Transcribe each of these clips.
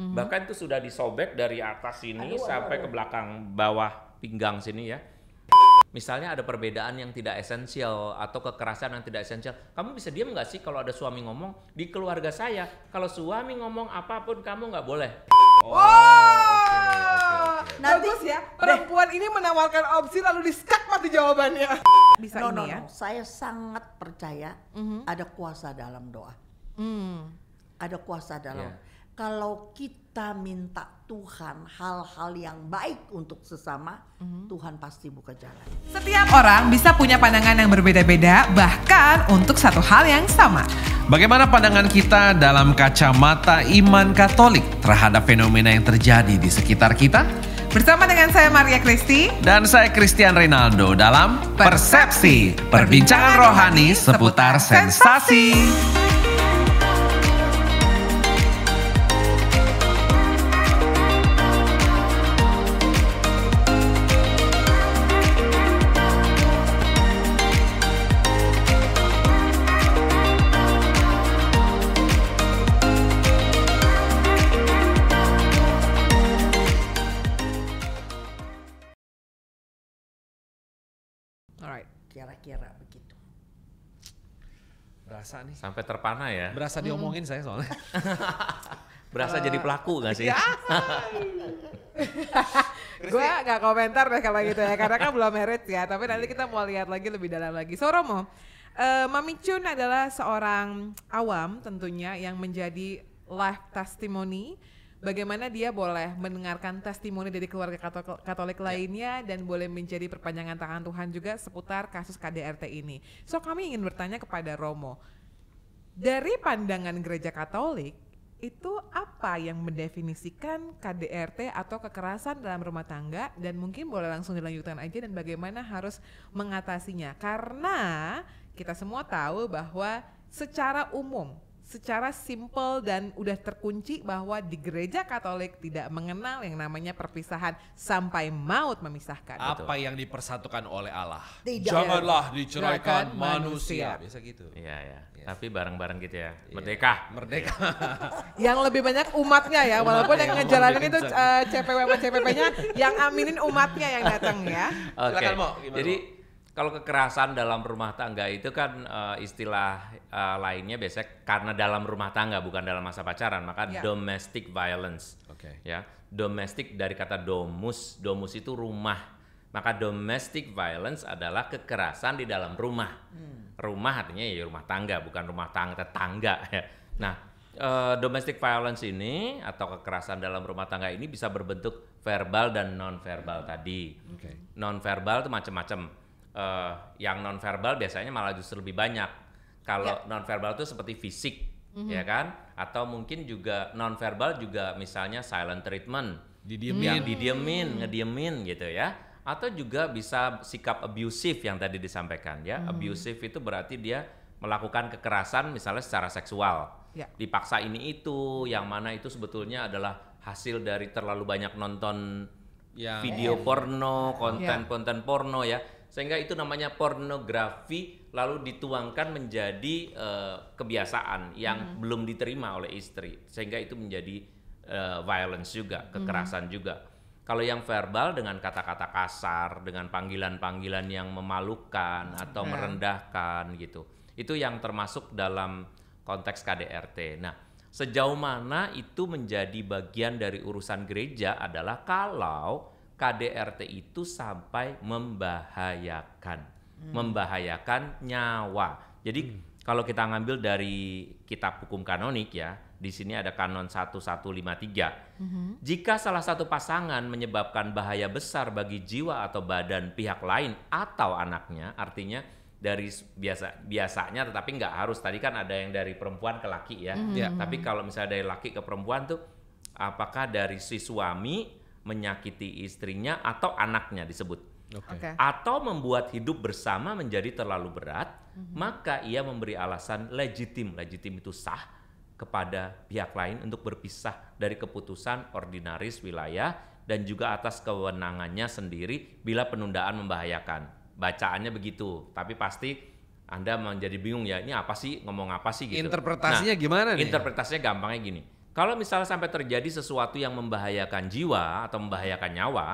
Bahkan itu sudah disobek dari atas sini sampai ke belakang bawah pinggang sini ya. Misalnya ada perbedaan yang tidak esensial atau kekerasan yang tidak esensial. Kamu bisa diam nggak sih kalau ada suami ngomong? Di keluarga saya, kalau suami ngomong apapun kamu nggak boleh. Okay. Bagus ya, perempuan ini menawarkan opsi lalu di-skak mati jawabannya. Bisa No, ini ya? saya sangat percaya ada kuasa dalam doa. Ada kuasa dalam. Kalau kita minta Tuhan hal-hal yang baik untuk sesama, Tuhan pasti buka jalan. Setiap orang bisa punya pandangan yang berbeda-beda, bahkan untuk satu hal yang sama. Bagaimana pandangan kita dalam kacamata iman Katolik terhadap fenomena yang terjadi di sekitar kita? Bersama dengan saya Maria Kristi Dan saya Christian Reynaldo dalam Persepsi, perbincangan rohani seputar sensasi. Alright. Kira-kira begitu. Berasa nih. Sampai terpana ya. Berasa diomongin saya soalnya. Berasa jadi pelaku nggak sih? Ya. Gue gak komentar deh kalau gitu ya, karena kan belum married ya. Tapi nanti kita mau lihat lagi lebih dalam lagi. So Romo, Mami Chun adalah seorang awam tentunya yang menjadi life testimony. Bagaimana dia boleh mendengarkan testimoni dari keluarga Katolik lainnya dan boleh menjadi perpanjangan tangan Tuhan juga seputar kasus KDRT ini. So kami ingin bertanya kepada Romo, dari pandangan gereja Katolik, itu apa yang mendefinisikan KDRT atau kekerasan dalam rumah tangga, dan mungkin boleh langsung dilanjutkan aja dan bagaimana harus mengatasinya. Karena kita semua tahu bahwa secara umum, secara simpel dan udah terkunci bahwa di gereja Katolik tidak mengenal yang namanya perpisahan sampai maut memisahkan. Apa yang dipersatukan oleh Allah? Tidak. Janganlah diceraikan Ceraikan manusia. manusia. Biasa gitu. Iya ya. Yes. Tapi bareng-bareng gitu ya. Merdeka. Merdeka. Yang lebih banyak umatnya ya, walaupun yang ngejalanin itu CPP-nya, yang aminin umatnya yang datang ya. Oke. Silakan, Mo. Gimana, Jadi kalau kekerasan dalam rumah tangga itu kan istilah lainnya biasanya karena dalam rumah tangga bukan dalam masa pacaran, maka Ya. domestic violence. Oke. Ya, domestic dari kata domus. Domus itu rumah. Maka domestic violence adalah kekerasan di dalam rumah. Rumah artinya ya rumah tangga, bukan rumah tetangga ya. Nah, domestic violence ini atau kekerasan dalam rumah tangga ini bisa berbentuk verbal dan non verbal tadi. Oke. Non verbal itu macam-macam. Yang non verbal biasanya malah justru lebih banyak. Kalau non verbal itu seperti fisik, ya kan? Atau mungkin juga non verbal juga misalnya silent treatment, yang ngediemin gitu ya. Atau juga bisa sikap abusive yang tadi disampaikan ya. Abusive itu berarti dia melakukan kekerasan misalnya secara seksual. Ya. Dipaksa ini itu, yang mana itu sebetulnya adalah hasil dari terlalu banyak nonton video porno, konten-konten porno ya. Sehingga itu namanya pornografi, lalu dituangkan menjadi kebiasaan yang belum diterima oleh istri, sehingga itu menjadi violence juga, kekerasan juga. Kalau yang verbal dengan kata-kata kasar, dengan panggilan-panggilan yang memalukan atau merendahkan gitu, itu yang termasuk dalam konteks KDRT. Nah, sejauh mana itu menjadi bagian dari urusan gereja adalah kalau KDRT itu sampai membahayakan nyawa. Jadi kalau kita ngambil dari kitab hukum kanonik ya, di sini ada kanon 1153. Jika salah satu pasangan menyebabkan bahaya besar bagi jiwa atau badan pihak lain atau anaknya, artinya dari biasanya, tetapi nggak harus, tadi kan ada yang dari perempuan ke laki ya. Tapi kalau misalnya dari laki ke perempuan tuh, apakah dari si suami menyakiti istrinya atau anaknya disebut, atau membuat hidup bersama menjadi terlalu berat, maka ia memberi alasan legitim itu sah kepada pihak lain untuk berpisah dari keputusan ordinaris wilayah dan juga atas kewenangannya sendiri bila penundaan membahayakan. Bacaannya begitu, tapi pasti Anda menjadi bingung ya, ini apa sih, ngomong apa sih gitu. Interpretasinya gimana nih? Interpretasinya gampangnya gini. Kalau misalnya sampai terjadi sesuatu yang membahayakan jiwa atau membahayakan nyawa,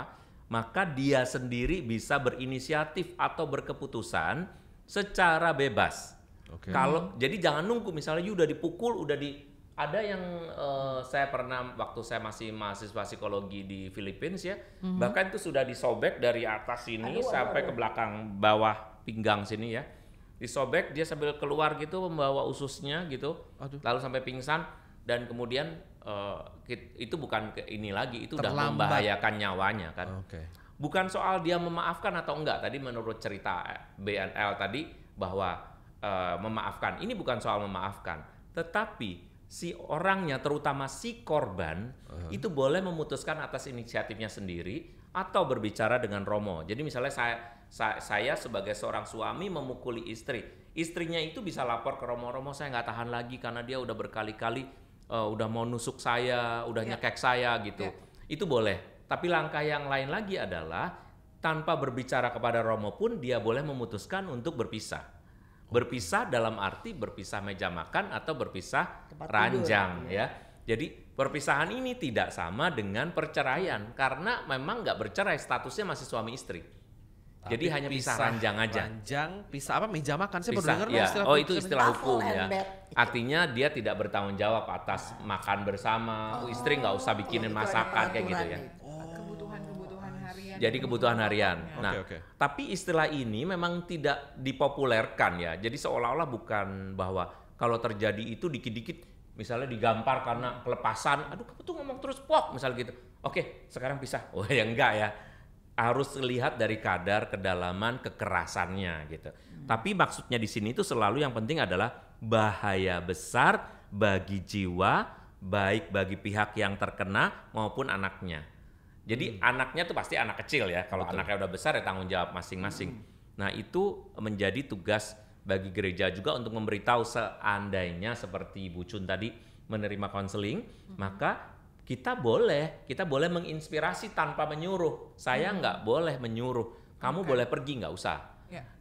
maka dia sendiri bisa berinisiatif atau berkeputusan secara bebas. Jadi jangan nunggu, misalnya you udah dipukul, ada yang saya pernah waktu saya masih mahasiswa psikologi di Philippines ya, bahkan itu sudah disobek dari atas sini sampai ke belakang bawah pinggang sini ya. Disobek, dia sambil keluar gitu membawa ususnya gitu, lalu sampai pingsan. Dan kemudian itu bukan ini lagi, itu udah membahayakan nyawanya kan. Bukan soal dia memaafkan atau enggak. Tadi menurut cerita BNL tadi bahwa memaafkan, ini bukan soal memaafkan, tetapi si orangnya, terutama si korban, itu boleh memutuskan atas inisiatifnya sendiri atau berbicara dengan Romo. Jadi misalnya saya sebagai seorang suami memukuli istri, istrinya itu bisa lapor ke Romo, saya nggak tahan lagi karena dia udah berkali-kali udah mau nusuk saya, udah nyekek saya gitu. Itu boleh. Tapi langkah yang lain lagi adalah tanpa berbicara kepada Romo pun dia boleh memutuskan untuk berpisah. Berpisah dalam arti berpisah meja makan atau berpisah ranjang ya. Jadi perpisahan ini tidak sama dengan perceraian karena memang nggak bercerai, statusnya masih suami istri. Jadi hanya pisah ranjang aja. Ranjang, pisah apa? Meja makan. Saya baru dengar ya. istilah. Oh itu istilah hukum ya. Artinya dia tidak bertanggung jawab atas makan bersama. Istri nggak usah bikinin masakan kayak gitu ya. Kebutuhan harian. Jadi kebutuhan harian. Nah, tapi istilah ini memang tidak dipopulerkan ya. Jadi seolah-olah bukan bahwa kalau terjadi itu dikit-dikit, misalnya digampar karena kelepasan, aduh kamu tuh ngomong terus pok, misalnya gitu. Oke, sekarang pisah. Oh ya enggak ya. Harus lihat dari kadar kedalaman kekerasannya gitu. Tapi maksudnya di sini itu selalu yang penting adalah bahaya besar bagi jiwa, baik bagi pihak yang terkena maupun anaknya. Jadi anaknya tuh pasti anak kecil ya. Kalau anaknya udah besar ya tanggung jawab masing-masing. Nah itu menjadi tugas bagi gereja juga untuk memberitahu seandainya seperti Bu Chun tadi menerima konseling, maka kita boleh menginspirasi tanpa menyuruh. Saya nggak boleh menyuruh. Kamu boleh pergi, nggak usah.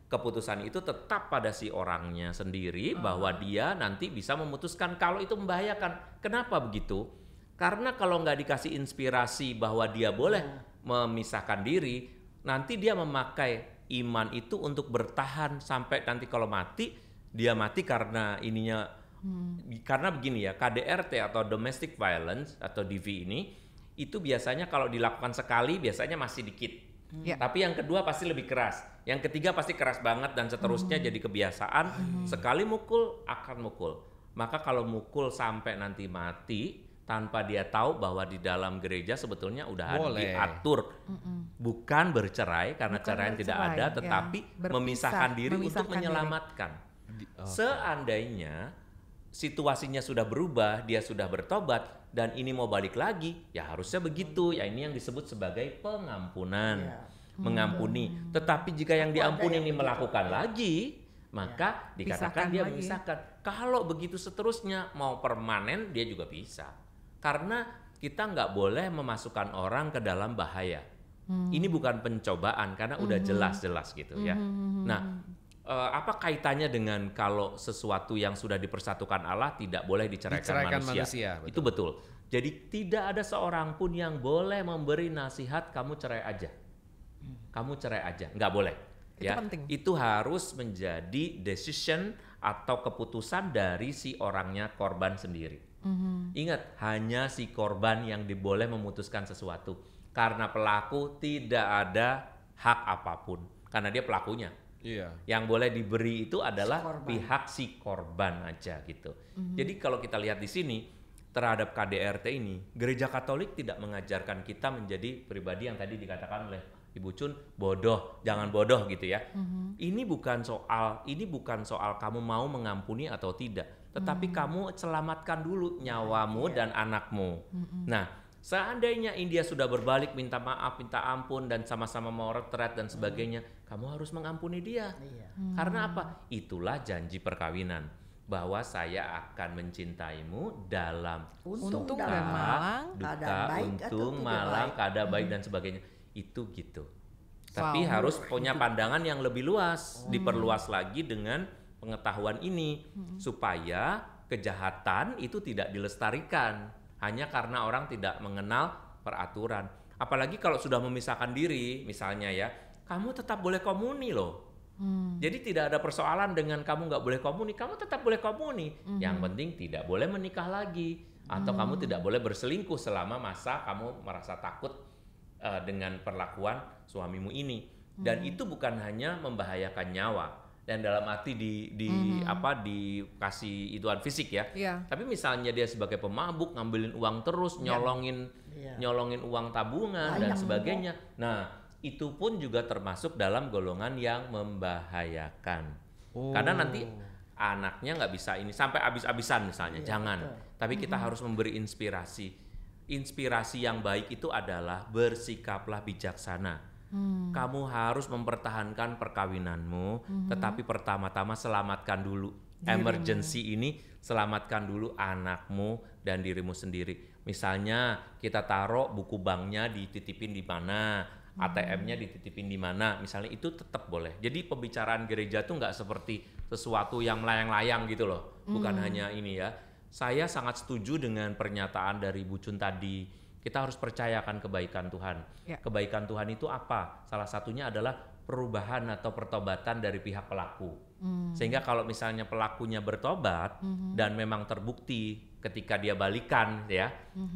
Keputusan itu tetap pada si orangnya sendiri bahwa dia nanti bisa memutuskan kalau itu membahayakan. Kenapa begitu? Karena kalau nggak dikasih inspirasi bahwa dia boleh memisahkan diri, nanti dia memakai iman itu untuk bertahan sampai nanti kalau mati, dia mati karena ininya. Karena begini ya, KDRT atau domestic violence atau DV ini itu biasanya kalau dilakukan sekali biasanya masih dikit. Tapi yang kedua pasti lebih keras. Yang ketiga pasti keras banget dan seterusnya jadi kebiasaan. Sekali mukul akan mukul. Maka kalau mukul sampai nanti mati tanpa dia tahu bahwa di dalam gereja sebetulnya udah diatur. Bukan bercerai karena cerai tidak ada, tetapi memisahkan diri untuk menyelamatkan. Seandainya situasinya sudah berubah, dia sudah bertobat dan ini mau balik lagi, ya harusnya begitu. Ya ini yang disebut sebagai pengampunan. Mengampuni. Tetapi jika yang diampuni ini melakukan lagi, maka dikatakan dia memisahkan. Kalau begitu seterusnya mau permanen dia juga bisa. Karena kita nggak boleh memasukkan orang ke dalam bahaya. Ini bukan pencobaan karena udah jelas-jelas gitu ya. Nah, apa kaitannya dengan kalau sesuatu yang sudah dipersatukan Allah tidak boleh diceraikan manusia? Itu betul. Jadi tidak ada seorang pun yang boleh memberi nasihat kamu cerai aja. Kamu cerai aja, nggak boleh. Itu ya. penting. Itu harus menjadi decision atau keputusan dari si orangnya, korban sendiri. Ingat, hanya si korban yang boleh memutuskan sesuatu. Karena pelaku tidak ada hak apapun. Karena dia pelakunya. Yang boleh diberi itu adalah pihak si korban aja gitu. Jadi kalau kita lihat di sini terhadap KDRT ini, Gereja Katolik tidak mengajarkan kita menjadi pribadi yang tadi dikatakan oleh Ibu Chun bodoh, jangan bodoh gitu ya. Ini bukan soal kamu mau mengampuni atau tidak, tetapi kamu selamatkan dulu nyawamu dan anakmu. Nah, seandainya India sudah berbalik minta maaf, minta ampun dan sama-sama mau retret dan sebagainya, kamu harus mengampuni dia. Karena apa? Itulah janji perkawinan, bahwa saya akan mencintaimu dalam Untung suka, dan malang, duka, untung, malang, keadaan baik dan sebagainya. Itu gitu. Tapi harus punya pandangan yang lebih luas, diperluas lagi dengan pengetahuan ini supaya kejahatan itu tidak dilestarikan. hanya karena orang tidak mengenal peraturan. Apalagi kalau sudah memisahkan diri, misalnya ya, kamu tetap boleh komuni loh. Jadi tidak ada persoalan dengan kamu nggak boleh komuni, kamu tetap boleh komuni. Yang penting tidak boleh menikah lagi, atau kamu tidak boleh berselingkuh selama masa kamu merasa takut dengan perlakuan suamimu ini. Dan itu bukan hanya membahayakan nyawa. Dan dalam arti dikasih ituan fisik ya. Tapi misalnya dia sebagai pemabuk ngambilin uang terus, nyolongin uang tabungan dan sebagainya. Nah, itu pun juga termasuk dalam golongan yang membahayakan. Karena nanti anaknya nggak bisa ini sampai habis-habisan misalnya. Jangan. Tapi kita harus memberi inspirasi. Inspirasi yang baik itu adalah bersikaplah bijaksana. Kamu harus mempertahankan perkawinanmu, tetapi pertama-tama selamatkan dulu emergency ini, selamatkan dulu anakmu dan dirimu sendiri. Misalnya kita taruh buku banknya dititipin di mana, ATM-nya dititipin di mana, misalnya itu tetap boleh. Jadi pembicaraan gereja tuh nggak seperti sesuatu yang melayang-layang gitu loh, bukan hanya ini ya. Saya sangat setuju dengan pernyataan dari Bu Chun tadi. Kita harus percayakan kebaikan Tuhan. Kebaikan Tuhan itu apa? Salah satunya adalah perubahan atau pertobatan dari pihak pelaku. Sehingga kalau misalnya pelakunya bertobat dan memang terbukti ketika dia balikan ya,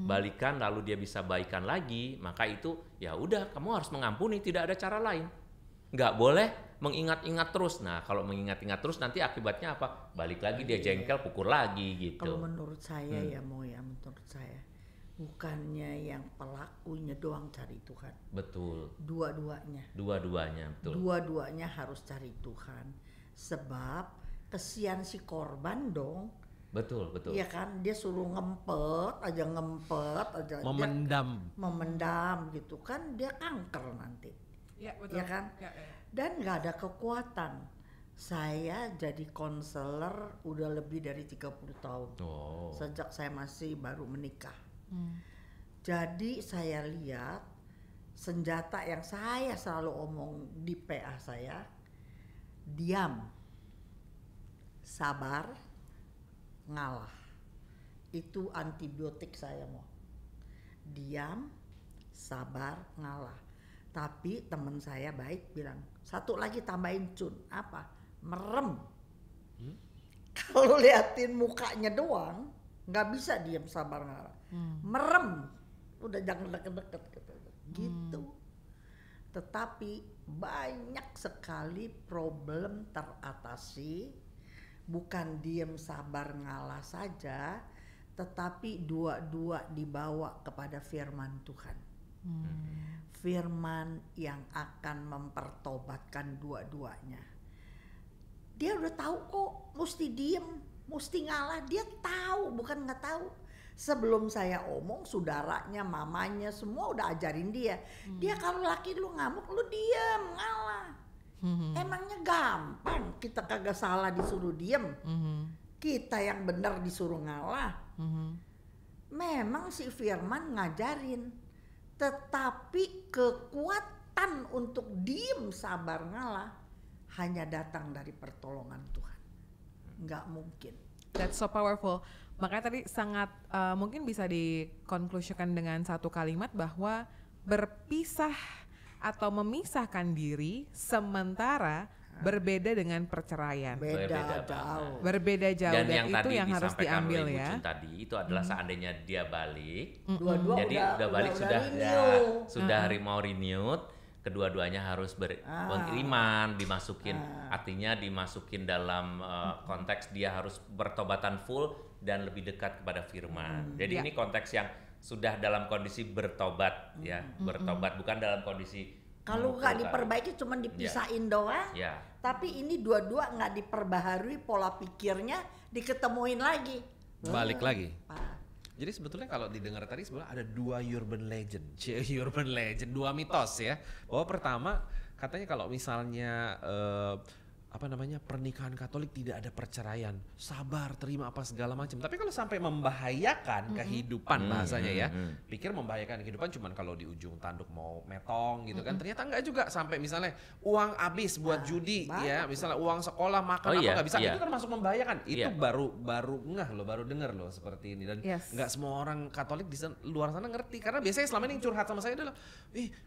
balikan lalu dia bisa baikan lagi, maka itu ya udah kamu harus mengampuni, tidak ada cara lain. Nggak boleh mengingat-ingat terus. Nah, kalau mengingat-ingat terus nanti akibatnya apa? Balik lagi dia jengkel, pukul lagi gitu. Kalau menurut saya menurut saya bukannya yang pelakunya doang cari Tuhan. Betul. Dua-duanya, betul. Dua-duanya harus cari Tuhan. Sebab kesian si korban dong. Betul. Iya kan, dia suruh ngempet aja. Memendam gitu kan, dia kanker nanti. Ya, betul. Ya kan? Ya. Dan nggak ada kekuatan. Saya jadi konselor udah lebih dari 30 tahun. Sejak saya masih baru menikah. Jadi saya lihat senjata yang saya selalu omong di PA saya, diam, sabar, ngalah. Itu antibiotik saya mau. Diam, sabar, ngalah. Tapi teman saya baik bilang, satu lagi tambahin Chun, apa? Merem. Kalau liatin mukanya doang, nggak bisa diam, sabar, ngalah. Merem, udah jangan deket-deket gitu. Tetapi banyak sekali problem teratasi, bukan diam sabar ngalah saja, tetapi dua-dua dibawa kepada firman Tuhan. Firman yang akan mempertobatkan dua-duanya. Dia udah tahu kok mesti diem, mesti ngalah, dia tahu, bukan nggak tahu. Sebelum saya omong, saudaranya, mamanya, semua udah ajarin dia. Dia kalau laki lu ngamuk, lu diem, ngalah. Emangnya gampang kita kagak salah disuruh diem. Kita yang benar disuruh ngalah. Memang si Firman ngajarin. Tetapi kekuatan untuk diem, sabar, ngalah hanya datang dari pertolongan Tuhan. Nggak mungkin. That's so powerful. Makanya tadi sangat mungkin bisa dikonklusikan dengan satu kalimat bahwa berpisah atau memisahkan diri sementara berbeda dengan perceraian. Berbeda jauh. Dan itu yang harus diambil ya. Tadi itu adalah seandainya dia balik, dua-dua jadi udah balik sudah mau renewed, kedua-duanya harus beriman, dimasukin, artinya dimasukin dalam konteks dia harus bertobatan full dan lebih dekat kepada firman. Jadi ini konteks yang sudah dalam kondisi bertobat ya, bertobat bukan dalam kondisi kalau nggak diperbaiki cuma dipisahin doang. Tapi ini dua-dua nggak diperbaharui pola pikirnya, diketemuin lagi. Balik lagi. Jadi sebetulnya kalau didengar tadi sebenarnya ada dua urban legend, dua mitos ya. Bahwa pertama katanya kalau misalnya pernikahan Katolik tidak ada perceraian, sabar, terima apa segala macam. Tapi kalau sampai membahayakan kehidupan bahasanya ya, pikir membahayakan kehidupan cuman kalau di ujung tanduk mau metong gitu kan, ternyata enggak juga, sampai misalnya uang habis buat judi ya, misalnya uang sekolah makan nggak bisa, itu termasuk membahayakan. Itu baru ngeh loh, baru dengar loh seperti ini, dan nggak semua orang Katolik di luar sana ngerti, karena biasanya selama ini yang curhat sama saya adalah,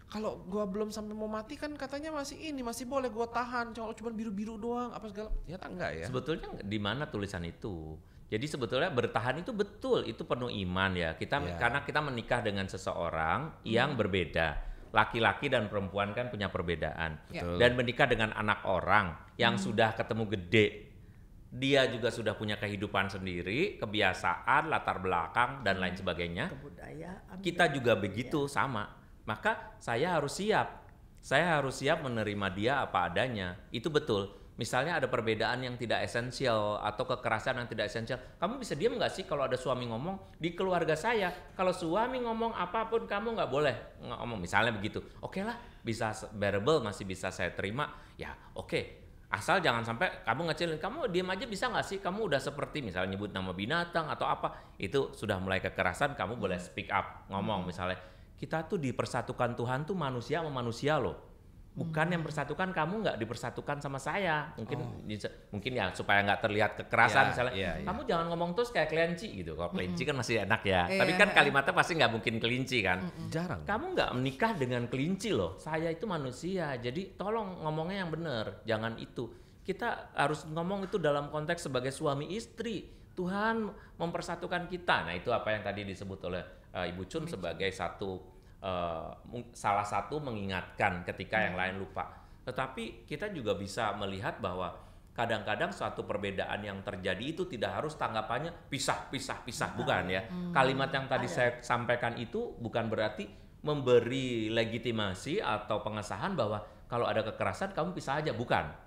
kalau gua belum sampai mau mati kan katanya masih boleh gua tahan, cuma biru-biru doang apa segala. Ternyata enggak ya. Sebetulnya di mana tulisan itu? Jadi sebetulnya bertahan itu betul, itu penuh iman ya. Karena kita menikah dengan seseorang yang berbeda. Laki-laki dan perempuan kan punya perbedaan. Dan menikah dengan anak orang yang sudah ketemu gede. Dia juga sudah punya kehidupan sendiri, kebiasaan, latar belakang dan lain sebagainya. Kebudayaan. Kita juga begitu sama. Maka saya harus siap. Saya harus siap menerima dia apa adanya. Itu betul. Misalnya ada perbedaan yang tidak esensial atau kekerasan yang tidak esensial. Kamu bisa diam nggak sih kalau ada suami ngomong di keluarga saya? Kalau suami ngomong apapun kamu nggak boleh ngomong. Misalnya begitu. Oke lah, bisa bearable, masih bisa saya terima. Ya oke. Asal jangan sampai kamu ngecilin. Kamu diam aja bisa nggak sih? Kamu udah seperti misalnya nyebut nama binatang atau apa. Itu sudah mulai kekerasan. Kamu boleh speak up, ngomong misalnya. Kita tuh dipersatukan Tuhan tuh manusia sama manusia loh. Bukan yang persatukan, kamu nggak dipersatukan sama saya. Mungkin ya supaya nggak terlihat kekerasan misalnya. Kamu jangan ngomong terus kayak kelinci gitu. Kalau kelinci kan masih enak ya. Tapi kan kalimatnya pasti nggak mungkin kelinci kan. Jarang. Kamu nggak menikah dengan kelinci loh. Saya itu manusia. Jadi tolong ngomongnya yang benar. Jangan itu. Kita harus ngomong itu dalam konteks sebagai suami istri. Tuhan mempersatukan kita. Nah itu apa yang tadi disebut oleh Ibu Chun sebagai salah satu mengingatkan ketika yang lain lupa. Tetapi kita juga bisa melihat bahwa kadang-kadang suatu perbedaan yang terjadi itu tidak harus tanggapannya pisah, bukan ya. Kalimat yang tadi saya sampaikan itu bukan berarti memberi legitimasi atau pengesahan bahwa kalau ada kekerasan kamu pisah aja, bukan.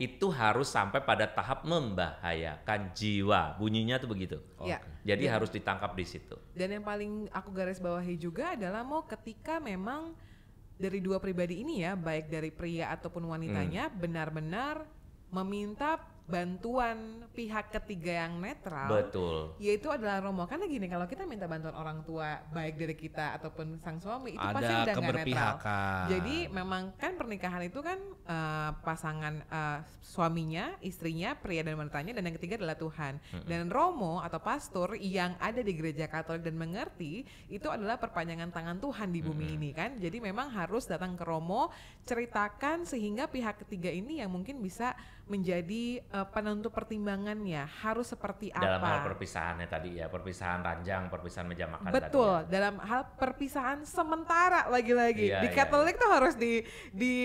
Itu harus sampai pada tahap membahayakan jiwa. Bunyinya tuh begitu. Jadi harus ditangkap di situ. Dan yang paling aku garis bawahi juga adalah ketika memang dari dua pribadi ini ya, baik dari pria ataupun wanitanya benar-benar meminta bantuan pihak ketiga yang netral. Betul. Yaitu adalah romo. Karena gini, kalau kita minta bantuan orang tua baik dari kita ataupun sang suami itu pasti udah nggak netral. Jadi memang kan pernikahan itu kan pasangan suaminya, istrinya, pria dan wanitanya, dan yang ketiga adalah Tuhan. Dan romo atau pastor yang ada di gereja Katolik dan mengerti itu adalah perpanjangan tangan Tuhan di bumi ini kan. Jadi memang harus datang ke romo, ceritakan sehingga pihak ketiga ini yang mungkin bisa menjadi penentu pertimbangannya harus seperti apa. Dalam hal perpisahannya tadi ya, perpisahan ranjang, perpisahan meja makan. Betul, tadi ya. Dalam hal perpisahan sementara lagi-lagi. Di Katolik tuh harus di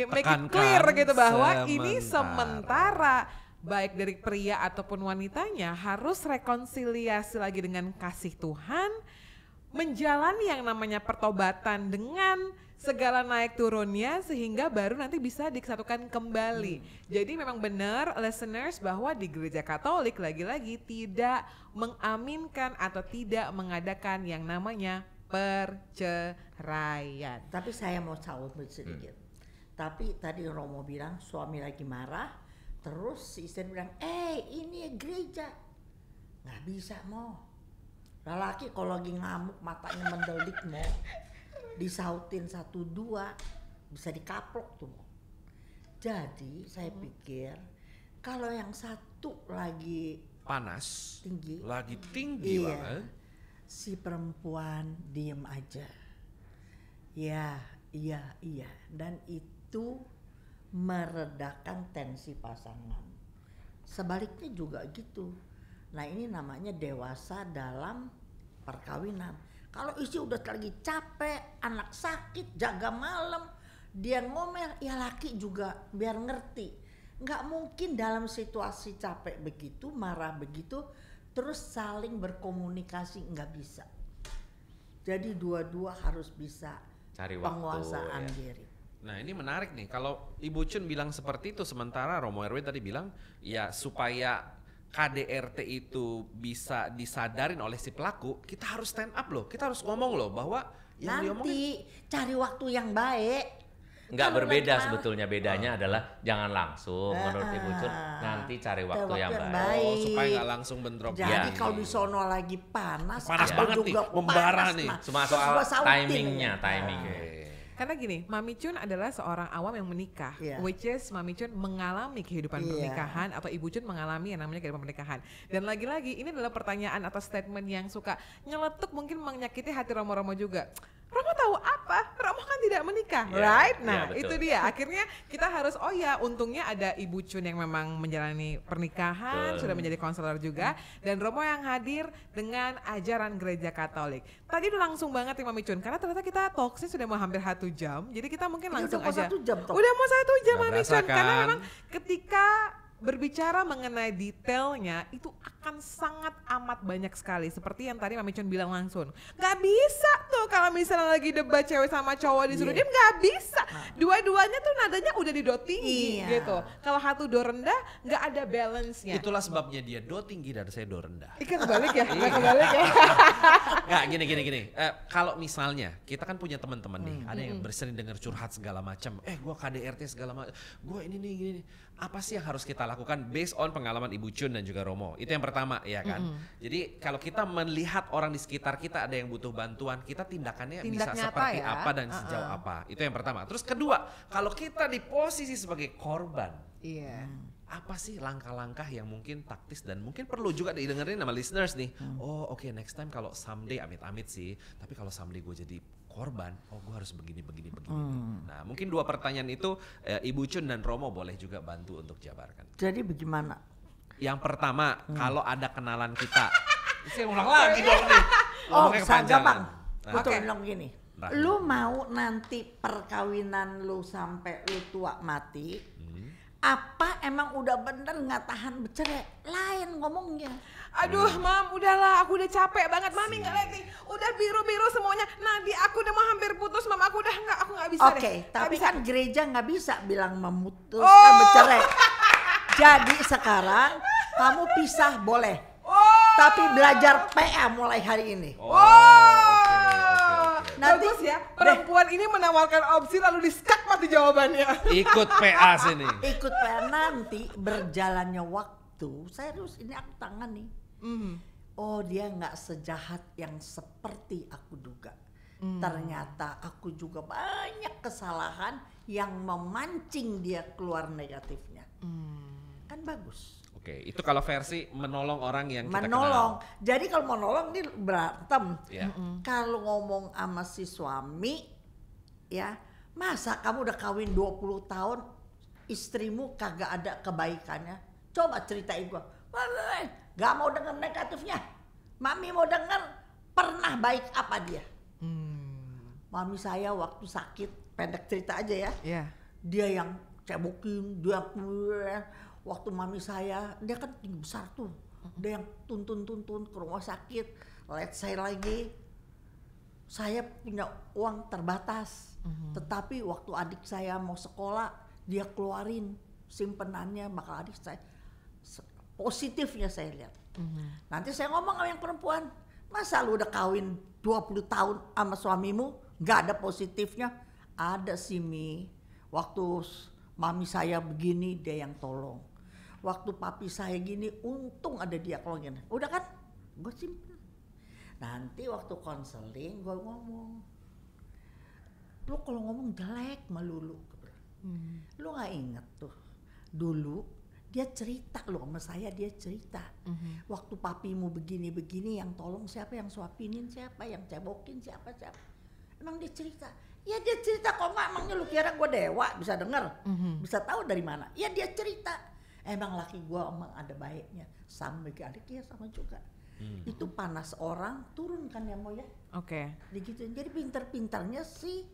make it clear gitu bahwa ini sementara. Baik dari pria ataupun wanitanya harus rekonsiliasi lagi dengan kasih Tuhan, menjalani yang namanya pertobatan dengan segala naik turunnya sehingga baru nanti bisa disatukan kembali. Jadi memang benar listeners bahwa di gereja Katolik lagi-lagi tidak mengaminkan atau tidak mengadakan yang namanya perceraian. Tapi saya mau saut sedikit. Tapi tadi Romo bilang suami lagi marah, terus si istri bilang, ini gereja. Nggak bisa lelaki kalau lagi ngamuk matanya mendelik disautin 1-2 bisa dikaplok tuh. Jadi saya pikir kalau yang satu lagi panas, tinggi banget, si perempuan diem aja. Iya, dan itu meredakan tensi pasangan. Sebaliknya juga gitu. Nah ini namanya dewasa dalam perkawinan. Kalau istri udah lagi capek, anak sakit, jaga malam, dia ngomel, ya laki juga biar ngerti. Nggak mungkin dalam situasi capek begitu, marah begitu, terus saling berkomunikasi, nggak bisa. Jadi dua-dua harus bisa cari penguasaan waktu, diri. Nah ini menarik nih, kalau Ibu Chun bilang seperti itu, sementara Romo RW tadi bilang, ya supaya KDRT itu bisa disadarin oleh si pelaku, kita harus stand up loh, kita harus ngomong loh bahwa yang nanti cari waktu yang baik. Nggak Kalau berbeda lagi sebetulnya, bedanya adalah jangan langsung menurut Ibu Cun, nanti cari waktu yang baik. Oh, supaya nggak langsung bentrok. Jadi Ya. kalau di sono lagi panas Panas aku banget nih, juga membara panas, nih. nah. Cuma Terus soal gua sautin timingnya, ya. timingnya. Karena gini, Mami Chun adalah seorang awam yang menikah, Iya. which is Mami Chun mengalami kehidupan Iya. pernikahan, atau Ibu Chun mengalami yang namanya kehidupan pernikahan. Dan lagi-lagi ini adalah pertanyaan atau statement yang suka nyeletuk, mungkin menyakiti hati Romo-Romo juga. Romo tahu apa? Romo kan tidak menikah, Iya, right? iya, Nah, betul. itu dia. Akhirnya kita harus, oh ya, untungnya ada Ibu Chun yang memang menjalani pernikahan, Betul. sudah menjadi konselor juga, dan Romo yang hadir dengan ajaran gereja Katolik. Tadi udah langsung banget nih Mami Chun, karena ternyata kita talksnya sudah mau hampir 1 jam, jadi kita mungkin Ini langsung udah mau aja. 1 jam toh. Udah mau 1 jam Nggak Mami berasa Chun, karena kan? memang ketika berbicara mengenai detailnya itu akan sangat amat banyak sekali, seperti yang tadi Mami Chun bilang langsung. Gak bisa tuh kalau misalnya lagi debat cewek sama cowok disuruh Iya. diem, gak bisa. Dua-duanya tuh nadanya udah di do tinggi Iya. gitu. Kalau satu do rendah gak ada balance-nya. Itulah sebabnya dia do tinggi dan saya do rendah. Ikan kebalik ya, nggak kebalik ya. Nggak, gini. Kalau misalnya kita kan punya teman-teman nih, ada yang bersering dengar curhat segala macam. Gua KDRT segala macam. Gua ini nih gini. Apa sih yang harus kita lakukan based on pengalaman Ibu Chun dan juga Romo? Itu yang pertama, ya kan? Jadi kalau kita melihat orang di sekitar kita ada yang butuh bantuan, kita tindakannya Tindak bisa nyata seperti ya. apa dan sejauh apa. Itu yang pertama. Terus kedua, kalau kita di posisi sebagai korban, Iya. apa sih langkah-langkah yang mungkin taktis dan mungkin perlu juga didengerin sama listeners nih. Oh oke, next time kalau someday, amit-amit sih, tapi kalau someday gue jadi korban, oh gue harus begini. Nah mungkin 2 pertanyaan itu Ibu Chun dan Romo boleh juga bantu untuk jabarkan. Jadi bagaimana? Yang pertama, kalau ada kenalan kita, saya ulang lagi dong nih. Oh, Ngomongnya gampang. Nah, Gue tuh Oke. bilang gini. Nah. Lu mau nanti perkawinan lu sampai lu tua mati? Apa emang udah bener nggak tahan bercerai? Lain ngomongnya. Aduh Mam, udahlah, aku udah capek banget. Mami nggak lihat nih, udah biru-biru semuanya. Nadi aku udah mau hampir putus, Mam. Aku nggak bisa deh. Oke, Nggak tapi bisa. kan gereja nggak bisa bilang memutuskan Oh. bercerai. Jadi sekarang kamu pisah boleh, Oh. tapi belajar PA mulai hari ini. Oh, oke. Nanti- Bagus ya, perempuan ini menawarkan opsi lalu di-skak mati jawabannya. Ikut PA sini. Ikut PA nanti berjalannya waktu, saya terus ini aku tangan nih. Oh dia nggak sejahat yang seperti aku duga. Ternyata aku juga banyak kesalahan yang memancing dia keluar negatifnya. Kan bagus. Oke, itu kalau versi menolong orang yang kita Menolong. kenal. Jadi kalau menolong ini berantem. Ya. Kalau ngomong sama si suami, ya masa kamu udah kawin 20 tahun, istrimu kagak ada kebaikannya? Coba ceritain gua. Gak mau denger negatifnya. Mami mau denger pernah baik apa dia. Mami saya waktu sakit, pendek cerita aja ya. Iya. Dia yang cebokin, dia waktu mami saya, dia kan tinggi besar tuh. Dia yang tuntun ke rumah sakit. Let's say lagi, saya punya uang terbatas. Tetapi waktu adik saya mau sekolah, dia keluarin simpenannya, maka adik saya positifnya saya lihat. Nanti saya ngomong sama yang perempuan, masa lu udah kawin 20 tahun sama suamimu, gak ada positifnya? Ada sih Mi, waktu mami saya begini dia yang tolong. Waktu papi saya gini untung ada dia kolongin. Udah kan, gue simpen. Nanti waktu konseling gue ngomong, lu kalau ngomong jelek malu lu. Lu gak inget tuh, dulu dia cerita loh sama saya, dia cerita. Waktu papimu begini-begini yang tolong siapa, yang suapinin siapa, yang cebokin siapa. Emang dia cerita. Ya dia cerita kok nggak, emangnya lu kira gue dewa bisa denger, bisa tahu dari mana? Ya dia cerita. Emang laki gue emang ada baiknya, sama adiknya sama juga. Itu panas orang turun kan ya mau ya, Oke. digituin. Jadi pintar-pintarnya si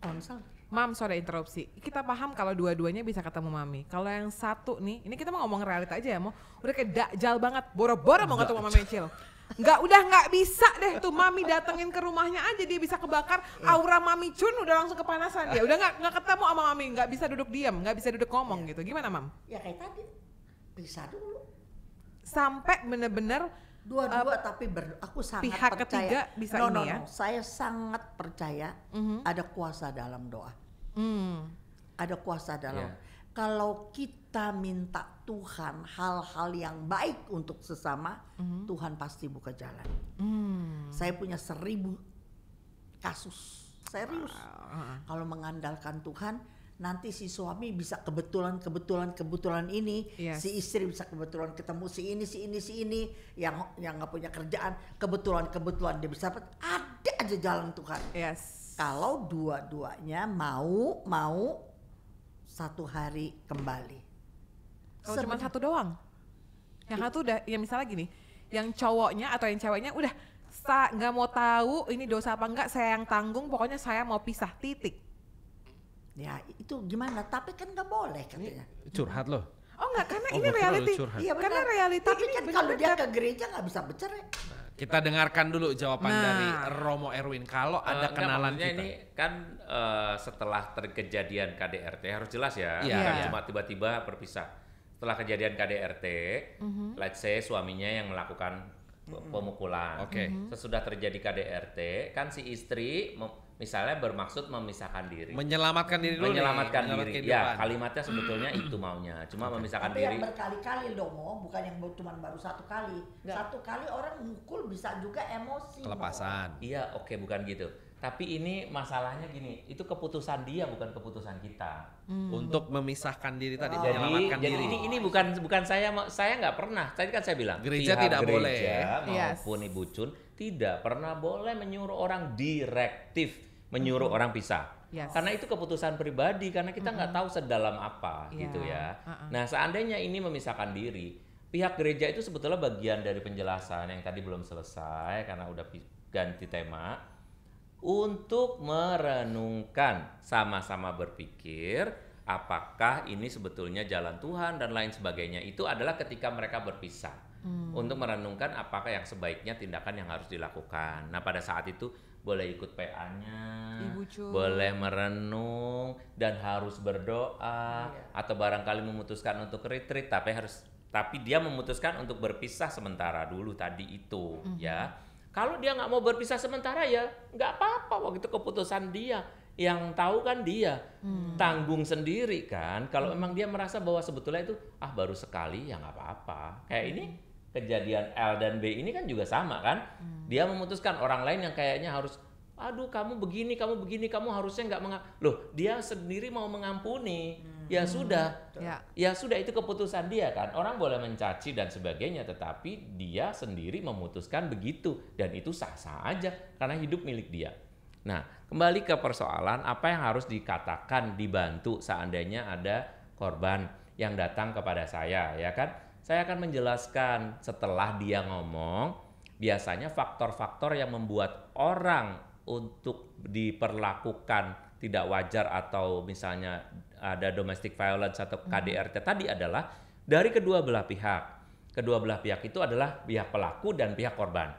konsel. Mam, sorry interupsi. Kita paham kalau dua-duanya bisa ketemu Mami. Kalau yang satu nih, ini kita mau ngomong realita aja ya, mau udah kayak dakjal banget, boro-boro mau ketemu Mami Cil. Nggak bisa deh tuh Mami datengin ke rumahnya aja dia bisa kebakar, aura Mami Chun udah langsung kepanasan dia. Udah nggak ketemu sama Mami, nggak bisa duduk diam, nggak bisa duduk ngomong gitu. Gimana Mam? Ya kayak tadi, pisah dulu. Sampai bener-bener Dua-dua tapi aku sangat pihak percaya. ketiga bisa no, ini ya? Saya sangat percaya ada kuasa dalam doa. Ada kuasa dalam. Ya. Kalau kita minta Tuhan hal-hal yang baik untuk sesama, Tuhan pasti buka jalan. Saya punya 1000 kasus, serius. Kalau mengandalkan Tuhan, nanti si suami bisa kebetulan ini, Yes. si istri bisa kebetulan ketemu si ini yang nggak punya kerjaan, kebetulan dia bisa dapat, ada aja jalan Tuhan. Yes. Kalau dua-duanya mau satu hari kembali. Kalau cuma satu doang, yang satu udah, ya misalnya gini, yang cowoknya atau yang ceweknya udah nggak mau tahu ini dosa apa enggak, saya yang tanggung, pokoknya saya mau pisah, titik. Ya itu gimana? Tapi kan nggak boleh katanya. Curhat loh. Oh enggak, karena Oh, ini gua kira lu reality. curhat. Iya Karena benar. reality Tapi ini kan kalau dia ke gereja nggak bisa bercerai. Kita dengarkan dulu jawaban Nah. dari Romo Erwin. Kalau ada Enggak, kenalan maksudnya kita. ini kan setelah terkejadian KDRT harus jelas ya, Iya. bukan Iya. cuma tiba-tiba berpisah. Setelah kejadian KDRT, let's say suaminya yang melakukan pemukulan. Oke. Sesudah terjadi KDRT, kan si istri misalnya bermaksud memisahkan diri. Menyelamatkan diri dulu nih, Menyelamatkan menyelamat diri. kehidupan. Ya, kalimatnya sebetulnya itu maunya. Cuma memisahkan Tapi diri. yang berkali-kali dong, bukan yang cuma baru satu kali. Satu kali orang mukul bisa juga emosi. Mo. Kelepasan. Iya, oke, bukan gitu. Tapi ini masalahnya gini, itu keputusan dia bukan keputusan kita. Untuk memisahkan diri tadi, Jadi menyelamatkan diri. ini bukan saya nggak pernah. Tadi kan saya bilang Gereja pihak tidak boleh. gereja Yes. maupun Ibu Cun tidak pernah boleh menyuruh orang direktif menyuruh orang pisah. Yes. Karena itu keputusan pribadi, karena kita nggak tahu sedalam apa Iya. gitu ya. Nah, seandainya ini memisahkan diri, pihak gereja itu sebetulnya bagian dari penjelasan yang tadi belum selesai karena udah ganti tema, untuk merenungkan, sama-sama berpikir apakah ini sebetulnya jalan Tuhan dan lain sebagainya. Itu adalah ketika mereka berpisah. Untuk merenungkan apakah yang sebaiknya tindakan yang harus dilakukan. Nah, pada saat itu boleh ikut PA-nya, Ibu Cun. boleh merenung dan harus berdoa, atau barangkali memutuskan untuk retreat, tapi dia memutuskan untuk berpisah sementara dulu tadi itu, ya. Kalau dia nggak mau berpisah sementara ya nggak apa-apa, waktu itu keputusan dia. Yang tahu kan dia, tanggung sendiri kan. Kalau memang dia merasa bahwa sebetulnya itu baru sekali ya nggak apa-apa. Kayak ini kejadian L dan B ini kan juga sama kan. Dia memutuskan, orang lain yang kayaknya harus, aduh kamu begini, kamu harusnya nggak loh, dia sendiri mau mengampuni. Ya sudah, ya sudah, itu keputusan dia kan. Orang boleh mencaci dan sebagainya, tetapi dia sendiri memutuskan begitu, dan itu sah-sah aja karena hidup milik dia. Nah, kembali ke persoalan apa yang harus dikatakan, dibantu seandainya ada korban yang datang kepada saya, ya kan? Saya akan menjelaskan setelah dia ngomong, biasanya faktor-faktor yang membuat orang untuk diperlakukan tidak wajar atau misalnya ada domestic violence atau KDRT tadi adalah dari kedua belah pihak. Kedua belah pihak itu adalah pihak pelaku dan pihak korban.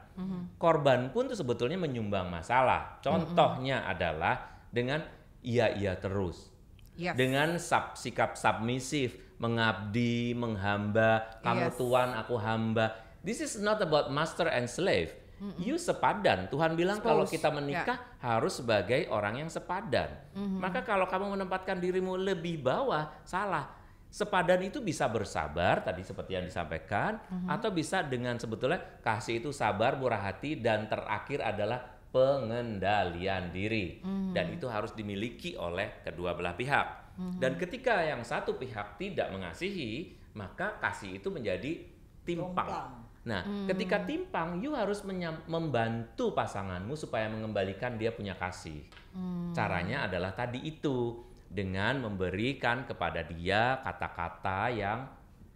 Korban pun tuh sebetulnya menyumbang masalah. Contohnya adalah dengan iya terus. Yes. Dengan sikap submisif, mengabdi, menghamba, kamu Yes. tuan, aku hamba. This is not about master and slave. You sepadan. Tuhan bilang kalau kita menikah harus sebagai orang yang sepadan. Maka kalau kamu menempatkan dirimu lebih bawah, salah. Sepadan itu bisa bersabar, tadi seperti yang disampaikan, atau bisa dengan sebetulnya kasih itu sabar, murah hati, dan terakhir adalah pengendalian diri. Dan itu harus dimiliki oleh kedua belah pihak. Dan ketika yang satu pihak tidak mengasihi, maka kasih itu menjadi timpang. Nah, ketika timpang, you harus membantu pasanganmu supaya mengembalikan dia punya kasih. Caranya adalah tadi itu, dengan memberikan kepada dia kata-kata yang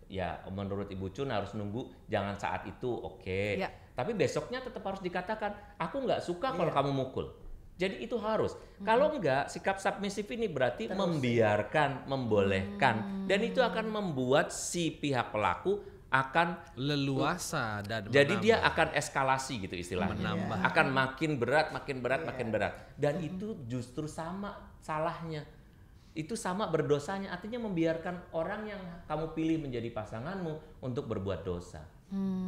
ya menurut Ibu Cun harus nunggu, jangan saat itu, oke. Ya. Tapi besoknya tetap harus dikatakan, aku nggak suka kalau kamu mukul. Jadi itu harus. Kalau enggak, sikap submisif ini berarti membiarkan, membolehkan. Dan itu akan membuat si pihak pelaku akan leluasa dan jadi menambah. dia akan eskalasi gitu istilahnya. Menambah. Akan makin berat. Dan itu justru sama salahnya. Itu sama berdosanya, artinya membiarkan orang yang kamu pilih menjadi pasanganmu untuk berbuat dosa.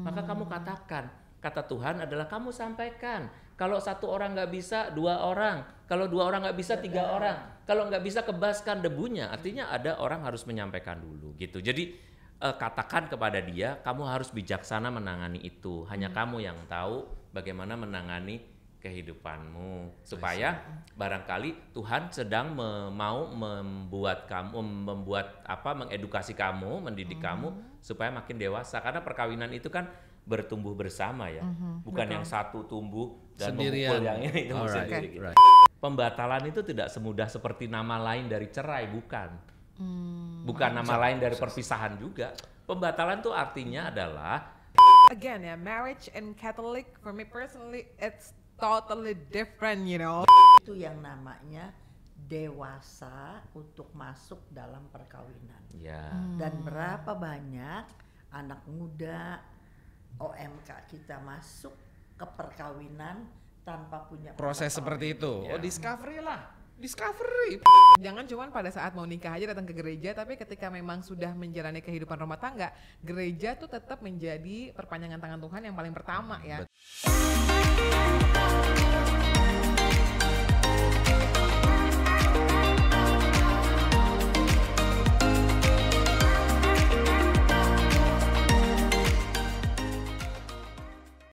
Maka kamu katakan, kata Tuhan adalah kamu sampaikan Kalau satu orang nggak bisa, 2 orang. Kalau 2 orang nggak bisa, 3 orang. Kalau nggak bisa, kebaskan debunya. Artinya ada orang harus menyampaikan dulu gitu. Jadi katakan kepada dia, kamu harus bijaksana menangani itu. Hanya kamu yang tahu bagaimana menangani kehidupanmu. Supaya barangkali Tuhan sedang mau membuat kamu, mengedukasi kamu, mendidik kamu supaya makin dewasa. Karena perkawinan itu kan bertumbuh bersama ya, bukan yang satu tumbuh dan memukul yang ini tumbuh sendiri. Gitu. Pembatalan itu tidak semudah seperti nama lain dari cerai, bukan. Bukan nama lain dari perpisahan juga. Pembatalan itu artinya adalah again ya, marriage in Catholic for me personally it's totally different, you know. Itu yang namanya dewasa untuk masuk dalam perkawinan. ya. Dan berapa banyak anak muda OMK kita masuk ke perkawinan tanpa punya Proses seperti itu. Ya. Oh, discovery lah. Discovery. Jangan cuma pada saat mau nikah aja datang ke gereja, tapi ketika memang sudah menjalani kehidupan rumah tangga, gereja tuh tetap menjadi perpanjangan tangan Tuhan yang paling pertama ya.